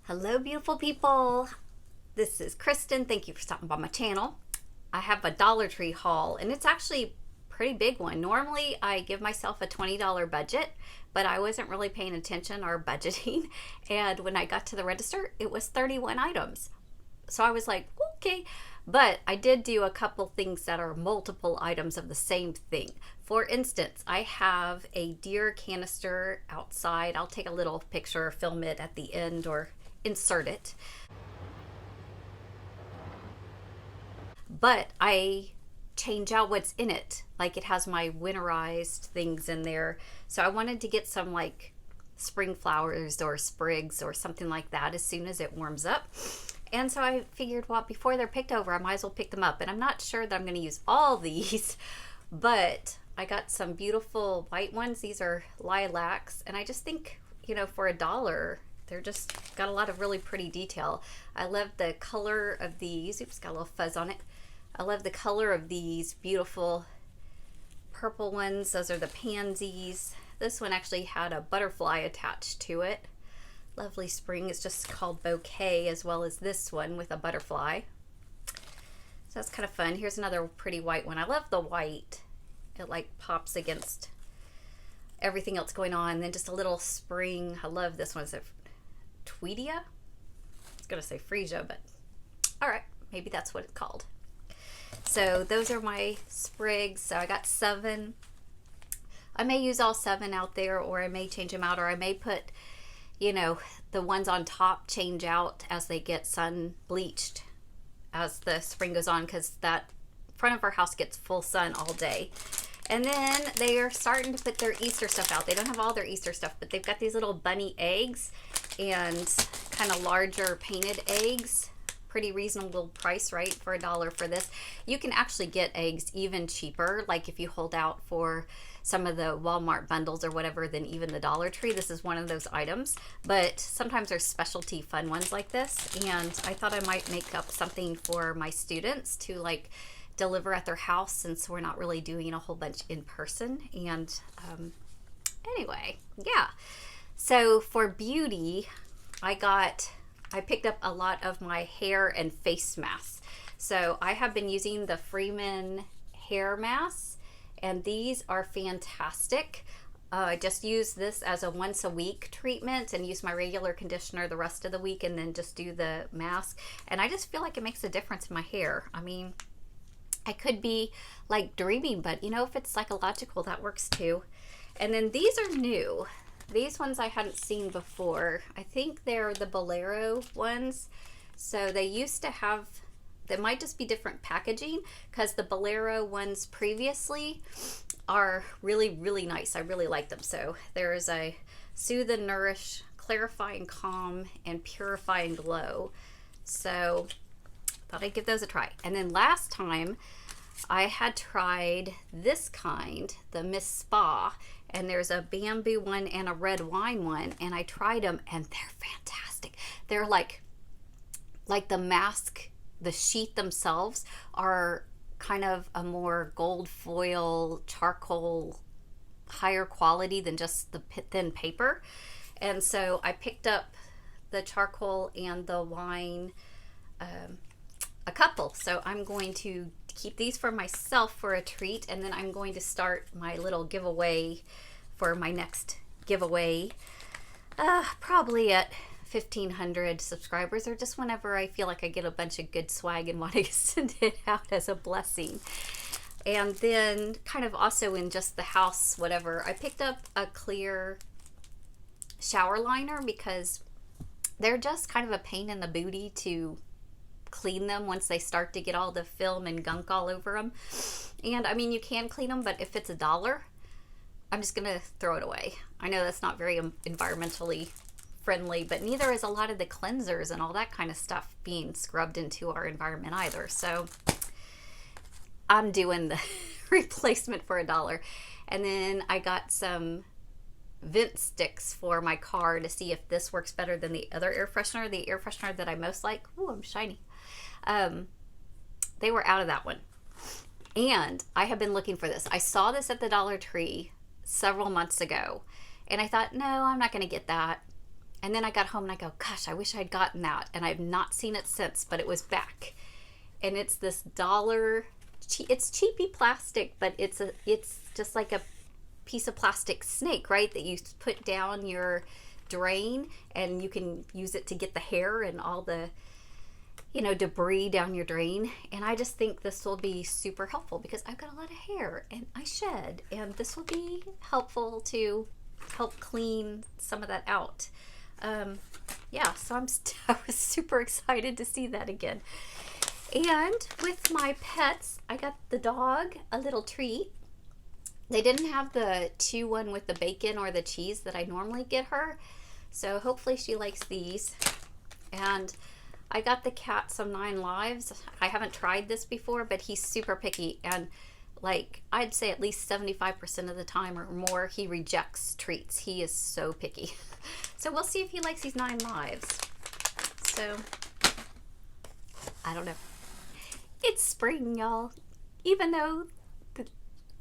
Hello, beautiful people. This is Kristen. Thank you for stopping by my channel. I have a Dollar Tree haul, and it's actually a pretty big one. Normally, I give myself a $20 budget, but I wasn't really paying attention or budgeting. And when I got to the register, it was 31 items. So I was like, okay. But I did do a couple things that are multiple items of the same thing. For instance, I have a deer canister outside. I'll take a little picture or film it at the end or insert it. But I change out what's in it. Like it has my winterized things in there. So I wanted to get some like spring flowers or sprigs or something like that as soon as it warms up. And so I figured, well, before they're picked over, I might as well pick them up. And I'm not sure that I'm going to use all these, but I got some beautiful white ones. These are lilacs. And I just think, for $1, they're just got a lot of really pretty detail. I love the color of these. Oops, got a little fuzz on it. I love the color of these beautiful purple ones. Those are the pansies. This one actually had a butterfly attached to it. Lovely spring. It's just called bouquet, as well as this one with a butterfly. So that's kind of fun. Here's another pretty white one. I love the white. It like pops against everything else going on. And then just a little spring. I love this one. Is it Tweedia? I was going to say freesia, but all right. Maybe that's what it's called. So those are my sprigs. So I got 7. I may use all 7 out there, or I may change them out, or I may put, the ones on top change out as they get sun bleached as the spring goes on, because that front of our house gets full sun all day. And then they are starting to put their Easter stuff out. They don't have all their Easter stuff, but they've got these little bunny eggs and kind of larger painted eggs. Pretty reasonable price, right, for $1 for this. You can actually get eggs even cheaper, like if you hold out for some of the Walmart bundles or whatever, than even the Dollar Tree. This is one of those items, but sometimes there's specialty fun ones like this, and I thought I might make up something for my students to like deliver at their house, since we're not really doing a whole bunch in person. And anyway, yeah. So for beauty, I picked up a lot of my hair and face masks. So I have been using the Freeman hair masks, and these are fantastic. I just use this as a once a week treatment and use my regular conditioner the rest of the week, and then just do the mask. And I just feel like it makes a difference in my hair. I mean, I could be like dreaming, but if it's psychological, that works too. And then these are new. These ones I hadn't seen before. I think they're the Bolero ones. So they used to have, they might just be different packaging, because the Bolero ones previously are really, really nice. I really like them. So there is a Soothe and Nourish, Clarify and Calm, and Purify and Glow. So thought I'd give those a try. And then last time I had tried this kind, the Miss Spa, and there's a bamboo one and a red wine one, and I tried them and they're fantastic. They're like the mask, the sheet themselves are kind of a more gold foil, charcoal, higher quality than just the thin paper. And so I picked up the charcoal and the wine, a couple. So I'm going to keep these for myself for a treat, and then I'm going to start my little giveaway for my next giveaway, probably at 1,500 subscribers, or just whenever I feel like I get a bunch of good swag and want to send it out as a blessing. And then kind of also in just the house, whatever, I picked up a clear shower liner, because they're just kind of a pain in the booty to clean them once they start to get all the film and gunk all over them. And I mean, you can clean them, but if it's $1, I'm just gonna throw it away. I know that's not very environmentally friendly, but neither is a lot of the cleansers and all that kind of stuff being scrubbed into our environment either. So I'm doing the replacement for $1. And then I got some vent sticks for my car to see if this works better than the other air freshener. The air freshener that I most like, ooh, I'm shiny. They were out of that one. And I have been looking for this. I saw this at the Dollar Tree several months ago, and I thought, no, I'm not going to get that. And then I got home and I go, gosh, I wish I'd gotten that. And I've not seen it since, but it was back. And it's this dollar, it's cheapy plastic, but it's just like a piece of plastic snake, right? That you put down your drain, and you can use it to get the hair and all the, debris down your drain. And I just think this will be super helpful because I've got a lot of hair and I shed, and this will be helpful to help clean some of that out. Yeah, so I was super excited to see that again. And with my pets, I got the dog a little treat. They didn't have the 2-1 with the bacon or the cheese that I normally get her, so hopefully she likes these. And I got the cat some 9 Lives. I haven't tried this before, but he's super picky, and like I'd say at least 75% of the time or more, he rejects treats. He is so picky. So we'll see if he likes these 9 Lives. So I don't know. It's spring, y'all. Even though,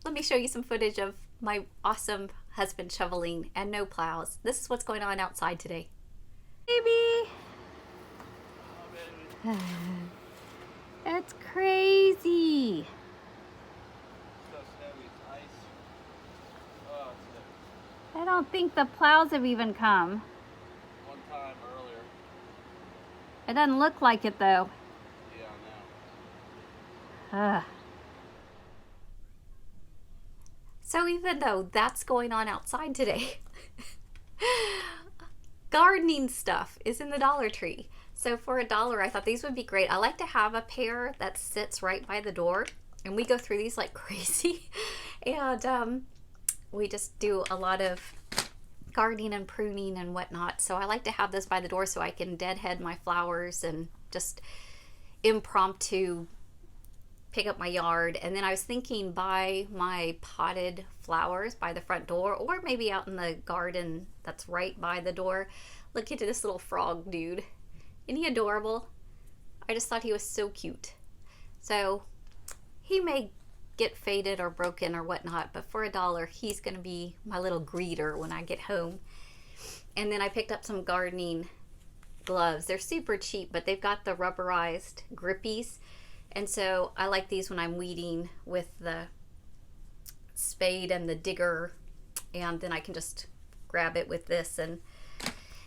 let me show you some footage of my awesome husband shoveling and no plows. This is what's going on outside today. Baby! It's crazy. I don't think the plows have even come. One time earlier. It doesn't look like it though. Yeah, I know. So even though that's going on outside today, gardening stuff is in the Dollar Tree. So for $1, I thought these would be great. I like to have a pair that sits right by the door, and we go through these like crazy. And we just do a lot of gardening and pruning and whatnot. So I like to have this by the door so I can deadhead my flowers and just impromptu pick up my yard. And then I was thinking buy my potted flowers by the front door, or maybe out in the garden that's right by the door. Look at this little frog dude. Isn't he adorable? I just thought he was so cute. So he may get faded or broken or whatnot, but for $1, he's going to be my little greeter when I get home. And then I picked up some gardening gloves. They're super cheap, but they've got the rubberized grippies. And so I like these when I'm weeding with the spade and the digger, and then I can just grab it with this and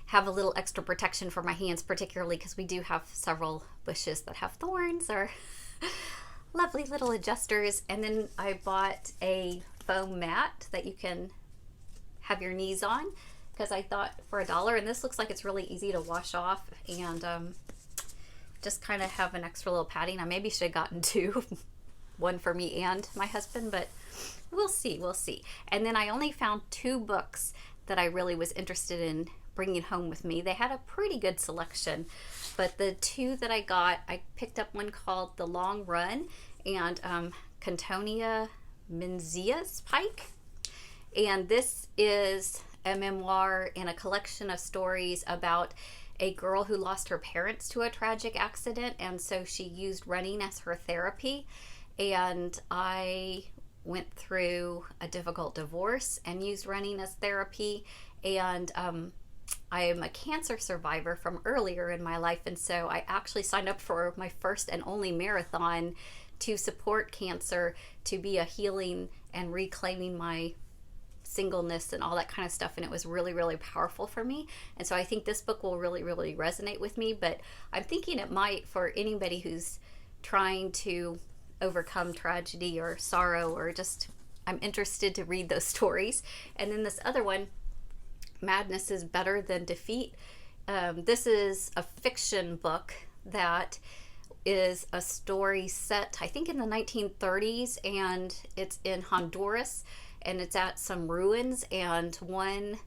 have a little extra protection for my hands, particularly because we do have several bushes that have thorns or lovely little adjusters. And then I bought a foam mat that you can have your knees on, because I thought for $1, and this looks like it's really easy to wash off, and just kind of have an extra little padding. I maybe should have gotten 2, one for me and my husband, but we'll see. And then I only found 2 books that I really was interested in bringing home with me. They had a pretty good selection, but the 2 that I got, I picked up one called The Long Run and Cantonia Menzies Pike. And this is a memoir and a collection of stories about a girl who lost her parents to a tragic accident, and so she used running as her therapy. And I went through a difficult divorce and used running as therapy. And I am a cancer survivor from earlier in my life, and so I actually signed up for my first and only marathon to support cancer, to be a healing and reclaiming my singleness and all that kind of stuff. And it was really, really powerful for me. And so I think this book will really, really resonate with me, but I'm thinking it might for anybody who's trying to overcome tragedy or sorrow, or just, I'm interested to read those stories. And then this other one, Madness is Better Than Defeat. This is a fiction book that is a story set, I think, in the 1930s, and it's in Honduras, and it's at some ruins, and one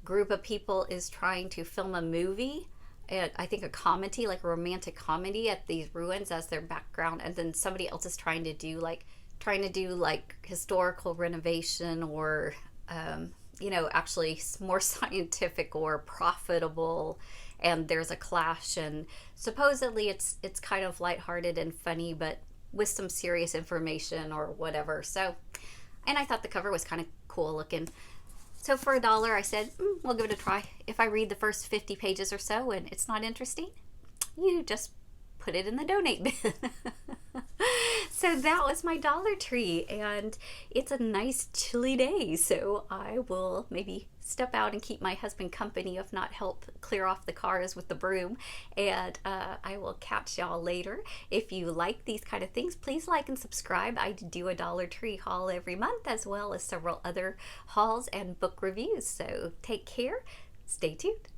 group of people is trying to film a movie, I think a comedy, like a romantic comedy, at these ruins as their background, and then somebody else is trying to do like historical renovation, or actually more scientific or profitable, and there's a clash, and supposedly it's kind of lighthearted and funny, but with some serious information or whatever. So, and I thought the cover was kind of cool looking. So for $1, I said, we'll give it a try. If I read the first 50 pages or so and it's not interesting, you just put it in the donate bin. So that was my Dollar Tree, and it's a nice chilly day, so I will maybe step out and keep my husband company, if not help clear off the cars with the broom. And I will catch y'all later. If you like these kind of things, please like and subscribe. I do a Dollar Tree haul every month, as well as several other hauls and book reviews. So take care, stay tuned.